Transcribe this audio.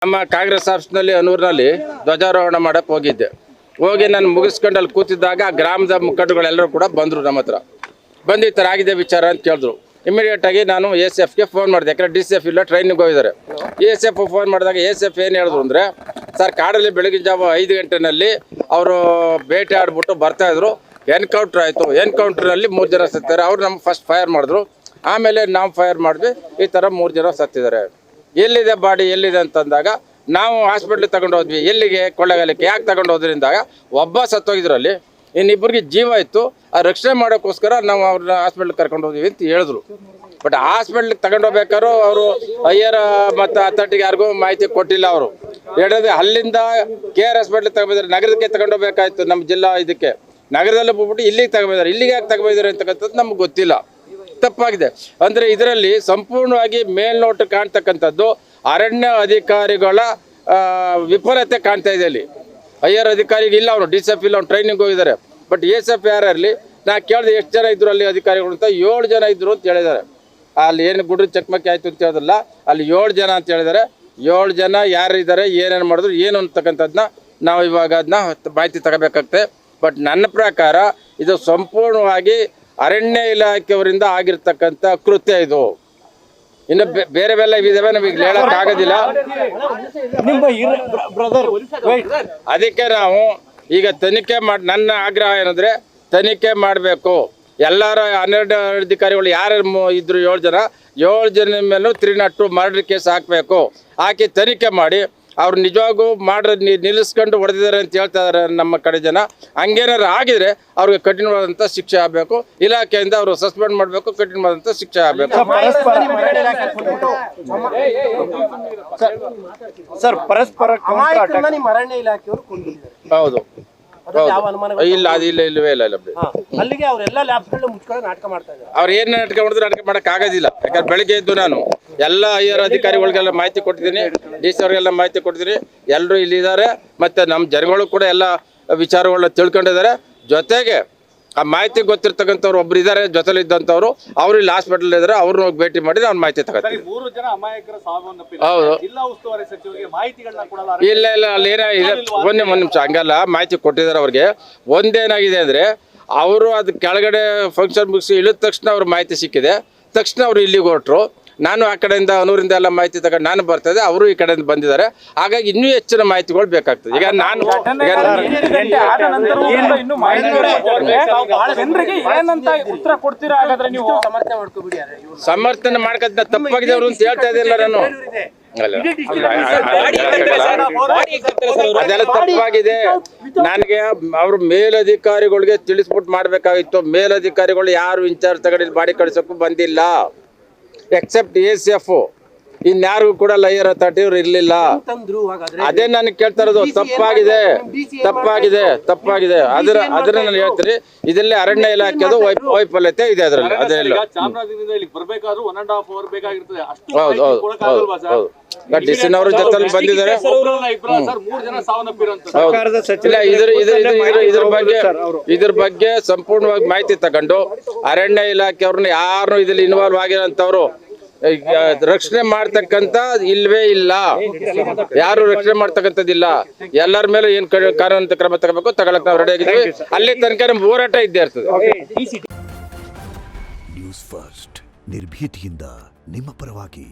ನಮ್ಮ ಕಾಂಗ್ರೆಸ್ ಆಫೀಸ್ನಲ್ಲಿ ಅನೂರಿನಲ್ಲಿ ಧ್ವಜಾರೋಹಣ ಮಾಡಕ್ಕೆ ಹೋಗಿ ನಾನು ಮುಗಿಸ್ಕೊಂಡು ಅಲ್ಲಿ ಕೂತಿದ್ದಾಗ ಗ್ರಾಮದ ಮುಖಂಡಗಳೆಲ್ಲರೂ ಕೂಡ ಬಂದರು. ನಮ್ಮ ಹತ್ರ ಬಂದು ಈ ಥರ ಆಗಿದೆ ವಿಚಾರ ಅಂತ ಕೇಳಿದ್ರು. ಇಮಿಡಿಯೇಟಾಗಿ ನಾನು ACFಗೆ ಫೋನ್ ಮಾಡಿದೆ. ಯಾಕಂದರೆ DCF ಇಲ್ಲ, ಟ್ರೈನಿಗೆ ಹೋಗಿದ್ದಾರೆ. ACF ಫೋನ್ ಮಾಡಿದಾಗ ACF ಏನು ಹೇಳಿದ್ರು ಅಂದರೆ, ಸರ್ ಕಾಡಲ್ಲಿ ಬೆಳಗಿನ ಜಾವ 5 ಗಂಟೆನಲ್ಲಿ ಅವರು ಬೇಟೆ ಆಡ್ಬಿಟ್ಟು ಬರ್ತಾಯಿದ್ರು, ಎನ್ಕೌಂಟ್ರ್ ಆಯಿತು. ಎನ್ಕೌಂಟ್ರಲ್ಲಿ 3 ಜನ ಸತ್ತಿದ್ದಾರೆ. ಅವ್ರು ನಮ್ಗೆ ಫಸ್ಟ್ ಫೈರ್ ಮಾಡಿದ್ರು, ಆಮೇಲೆ ನಾವು ಫೈರ್ ಮಾಡಿದ್ವಿ. ಈ ಥರ 3 ಜನ ಸತ್ತಿದ್ದಾರೆ. ಎಲ್ಲಿದೆ ಬಾಡಿ ಎಲ್ಲಿದೆ ಅಂತಂದಾಗ ನಾವು ಹಾಸ್ಪಿಟ್ಲಿಗೆ ತಗೊಂಡು ಹೋದ್ವಿ. ಎಲ್ಲಿಗೆ? ಕೊಳ್ಳೇಗಾಲಕ್ಕೆ. ಯಾಕೆ ತಗೊಂಡು ಹೋದ್ರಿಂದಾಗ ಒಬ್ಬ ಸತ್ತೋಗಿದ್ರಲ್ಲಿ, ಇನ್ನಿಬ್ಬರಿಗೆ ಜೀವ ಇತ್ತು. ಆ ರಕ್ಷಣೆ ಮಾಡೋಕ್ಕೋಸ್ಕರ ನಾವು ಅವ್ರನ್ನ ಹಾಸ್ಪಿಟ್ಲಿಗೆ ಕರ್ಕೊಂಡು ಹೋದ್ವಿ ಅಂತ ಹೇಳಿದ್ರು. ಬಟ್ ಹಾಸ್ಪಿಟ್ಲಿಗೆ ತಗೊಂಡು ಹೋಗ್ಬೇಕಾದ್ರು ಅವರು ಅಯ್ಯರ ಮತ್ತು ಅಥಾರಿಟಿಗೆ ಯಾರಿಗೂ ಮಾಹಿತಿ ಕೊಟ್ಟಿಲ್ಲ. ಅವರು ಹೇಳಿದ್ರೆ ಅಲ್ಲಿಂದ KR ಹಾಸ್ಪಿಟ್ಲಿಗೆ ತಗೊಂಡಿದ್ದಾರೆ, ನಗರಕ್ಕೆ ತಗೊಂಡು ಹೋಗ್ಬೇಕಾಯ್ತು. ನಮ್ಮ ಜಿಲ್ಲಾ ಇದಕ್ಕೆ ನಗರದಲ್ಲಿ ಹೋಗ್ಬಿಟ್ಟು ಇಲ್ಲಿಗೆ ತಗೊಂಡಿದ್ದಾರೆ. ಇಲ್ಲಿಗೆ ಯಾಕೆ ತಗೊಂಡಿದ್ದಾರೆ ಅಂತಕ್ಕಂಥದ್ದು ನಮ್ಗೆ ಗೊತ್ತಿಲ್ಲ. ತಪ್ಪಾಗಿದೆ. ಅಂದರೆ ಇದರಲ್ಲಿ ಸಂಪೂರ್ಣವಾಗಿ ಮೇಲ್ನೋಟ ಕಾಣ್ತಕ್ಕಂಥದ್ದು ಅರಣ್ಯ ಅಧಿಕಾರಿಗಳ ವಿಫಲತೆ ಕಾಣ್ತಾ ಇದೆ. ಅಲ್ಲಿ ಹೈಯರ್ ಅಧಿಕಾರಿಗೆ ಇಲ್ಲ, ಅವನು DCF ಇಲ್ಲ, ಅವ್ನು ಟ್ರೈನಿಂಗ್ ಹೋಗಿದ್ದಾರೆ. ಬಟ್ ACF ಯಾರಲ್ಲಿ ನಾ ಕೇಳಿದೆ ಎಷ್ಟು ಜನ ಇದ್ದರು ಅಲ್ಲಿ ಅಧಿಕಾರಿಗಳು ಅಂತ. 7 ಜನ ಇದ್ದರು ಅಂತ ಹೇಳಿದ್ದಾರೆ. ಅಲ್ಲಿ ಏನು ಗುಡ್ರ ಚಕಮಕಿ ಆಯಿತು ಅಂತ ಹೇಳಿದ್ರಲ್ಲ, ಅಲ್ಲಿ 7 ಜನ ಅಂತ ಹೇಳಿದ್ದಾರೆ. 7 ಜನ ಯಾರಿದ್ದಾರೆ, ಏನೇನು ಮಾಡಿದ್ರು, ಏನು ಅಂತಕ್ಕಂಥದ್ದನ್ನ ನಾವು ಇವಾಗ ಅದನ್ನ ಮಾಹಿತಿ ತಗೋಬೇಕಾಗ್ತದೆ. ಬಟ್ ನನ್ನ ಪ್ರಕಾರ ಇದು ಸಂಪೂರ್ಣವಾಗಿ ಅರಣ್ಯ ಇಲಾಖೆಯವರಿಂದ ಆಗಿರ್ತಕ್ಕಂಥ ಕೃತ್ಯ ಇದು. ಇನ್ನು ಬೇರೆ ಇದಾವೆ, ನಮಗೆ ಹೇಳೋಕ್ಕಾಗೋದಿಲ್ಲ. ಅದಕ್ಕೆ ನಾವು ಈಗ ತನಿಖೆ ಮಾಡಿ, ನನ್ನ ಆಗ್ರಹ ಏನಂದರೆ ತನಿಖೆ ಮಾಡಬೇಕು. ಎಲ್ಲರ 12 ಅಧಿಕಾರಿಗಳು ಯಾರು ಇದ್ರು 7 ಜನ ಮೇಲೂ 302 ಮರ್ಡರ್ ಕೇಸ್ ಹಾಕಬೇಕು. ಹಾಕಿ ತನಿಖೆ ಮಾಡಿ ಅವ್ರು ನಿಜವಾಗೂ ನಿಲ್ಲಿಸ್ಕೊಂಡು ಹೊಡೆದಿದ್ದಾರೆ ಅಂತ ಹೇಳ್ತಾ ಇದ್ದಾರೆ ನಮ್ಮ ಕಡೆ ಜನ. ಹಂಗೇನಾರು ಆಗಿದ್ರೆ ಅವ್ರಿಗೆ ಕಠಿಣವಾದಂಥ ಶಿಕ್ಷೆ ಆಗಬೇಕು. ಇಲಾಖೆಯಿಂದ ಅವರು ಸಸ್ಪೆಂಡ್ ಮಾಡಬೇಕು, ಕಠಿಣವಾದಂಥ ಶಿಕ್ಷೆ ಆಗಬೇಕು. ಸರ್, ಪರಸ್ಪರ ಹೌದು, ಇಲ್ಲ ಅದಿಲ್ಲ, ಇಲ್ಲವೇ ಇಲ್ಲ. ಅಲ್ಲಿಗೆ ಅವರೆಲ್ಲ ಲ್ಯಾಬ್ಸ್ಗಳನ್ನ ಮುಚ್ಕೊಂಡು ನಾಟಕ ಮಾಡ್ತಾ ಇದ್ದಾರೆ. ಅವ್ರು ಏನು ನಾಟಕ ಮಾಡಿದ್ರು ನಾಟಕ ಮಾಡಕ್ಕೆ ಆಗೋದಿಲ್ಲ. ಯಾಕಂದ್ರೆ ಬೆಳಗ್ಗೆ ಎದ್ದು ನಾನು ಎಲ್ಲ ಹೈಯರ್ ಅಧಿಕಾರಿಗಳಿಗೆಲ್ಲ ಮಾಹಿತಿ ಕೊಟ್ಟಿದ್ದೀನಿ, DC ಅವ್ರಿಗೆಲ್ಲ ಮಾಹಿತಿ ಕೊಟ್ಟಿದ್ದೀನಿ. ಎಲ್ಲರೂ ಇಲ್ಲಿದ್ದಾರೆ. ಮತ್ತು ನಮ್ಮ ಜನಗಳು ಕೂಡ ಎಲ್ಲ ವಿಚಾರಗಳನ್ನ ತಿಳ್ಕೊಂಡಿದ್ದಾರೆ. ಜೊತೆಗೆ ಆ ಮಾಹಿತಿ ಗೊತ್ತಿರ್ತಕ್ಕಂಥವ್ರು ಒಬ್ರು ಇದ್ದಾರೆ ಜೊತೆಲಿ ಇದ್ದಂಥವ್ರು, ಅವರು ಇಲ್ಲಿ ಹಾಸ್ಪಿಟಲ್ ಇದ್ದಾರೆ. ಅವ್ರನ್ನ ಹೋಗಿ ಭೇಟಿ ಮಾಡಿ ಅವ್ನ ಮಾಹಿತಿ ತಗೋತೀವಿ. ಹೌದು, ಇಲ್ಲ ಅಲ್ಲಿ ಏನಾಗಿದೆ, ಒಂದು ನಿಮಿಷ, ಹಂಗಲ್ಲ. ಮಾಹಿತಿ ಕೊಟ್ಟಿದ್ದಾರೆ ಅವ್ರಿಗೆ. ಒಂದೇನಾಗಿದೆ ಅಂದರೆ, ಅವರು ಅದು ಕೆಳಗಡೆ ಫಂಕ್ಷನ್ ಮುಗಿಸಿ ಇಳಿದ ತಕ್ಷಣ ಅವ್ರ ಮಾಹಿತಿ ಸಿಕ್ಕಿದೆ. ತಕ್ಷಣ ಅವರು ಇಲ್ಲಿಗೆ ಹೊರಟರು. ನಾನು ಆ ಕಡೆಯಿಂದ ಅನೂರಿಂದ ಎಲ್ಲ ಮಾಹಿತಿ ತಗೊಂಡು ನಾನು ಬರ್ತಾಯಿದ್ದೆ, ಅವರು ಈ ಕಡೆಯಿಂದ ಬಂದಿದ್ದಾರೆ. ಹಾಗಾಗಿ ಇನ್ನೂ ಹೆಚ್ಚಿನ ಮಾಹಿತಿಗಳು ಬೇಕಾಗ್ತದೆ. ಈಗ ನಾನು ಸಮರ್ಥನೆ ಮಾಡ್ಕೊಂತ ತಪ್ಪಾಗಿದೆ ಅವರು ಅಂತ ಹೇಳ್ತಾ ಇದ್ದಿಲ್ಲ ನಾನು. ಅದೆಲ್ಲ ತಪ್ಪಾಗಿದೆ. ನನಗೆ ಅವರು ಮೇಲಧಿಕಾರಿಗಳಿಗೆ ತಿಳಿಸ್ಬಿಟ್ಟು ಮಾಡಬೇಕಾಗಿತ್ತು. ಮೇಲಧಿಕಾರಿಗಳು ಯಾರು ಇನ್ಚಾರ್ಜ್ ತಗೊಂಡು ಬಾಡಿ ಕಳಿಸೋಕ್ಕೂ ಬಂದಿಲ್ಲ, ಎಕ್ಸೆಪ್ಟ್ ACF. ಇನ್ಯಾರಿಗೂ ಕೂಡ ಲೈಯರ್ ಅಥಾರಿಟಿ ಅವ್ರು ಇರಲಿಲ್ಲ. ಅದೇ ನಾನು ಕೇಳ್ತಾ ಇರೋದು. ತಪ್ಪಾಗಿದೆ. ಅದ್ರ ನಾನು ಹೇಳ್ತೀನಿ. ಇದರಲ್ಲಿ ಅರಣ್ಯ ಇಲಾಖೆದು ವೈಫಲ್ಯತೆ ಇದೆ. ಅದರಲ್ಲಿ ಅದೆಲ್ಲ ಹೌದು. ಡಿಸಿನವರು ಜೊತೆ ಬಂದಿದ್ದಾರೆ. ಇದ್ರ ಬಗ್ಗೆ ಸಂಪೂರ್ಣವಾಗಿ ಮಾಹಿತಿ ತಗೊಂಡು ಅರಣ್ಯ ಇಲಾಖೆಯವ್ರನ್ನ ಯಾರು ಇದ್ರಲ್ಲಿ ಇನ್ವಾಲ್ವ್ ಆಗಿರೋಂಥವ್ರು ರಕ್ಷಣೆ ಮಾಡ್ತಕ್ಕಂಥ ಇಲ್ವೇ ಇಲ್ಲ. ಯಾರು ರಕ್ಷಣೆ ಮಾಡ್ತಕ್ಕಂಥದ್ದಿಲ್ಲ. ಎಲ್ಲರ ಮೇಲೆ ಏನ್ ಕಾನೂನು ಕ್ರಮ ತಗೋಬೇಕು ತಗೊಳಕ್ ನಾವು ರೆಡಿ ಆಗಿದ್ದೀವಿ. ಅಲ್ಲಿ ತನಕ ಹೋರಾಟ ಇದ್ದೇ ಇರ್ತದೆ. ನ್ಯೂಸ್ ಫಸ್ಟ್, ನಿರ್ಭೀತಿಯಿಂದ ನಿಮ್ಮ ಪರವಾಗಿ.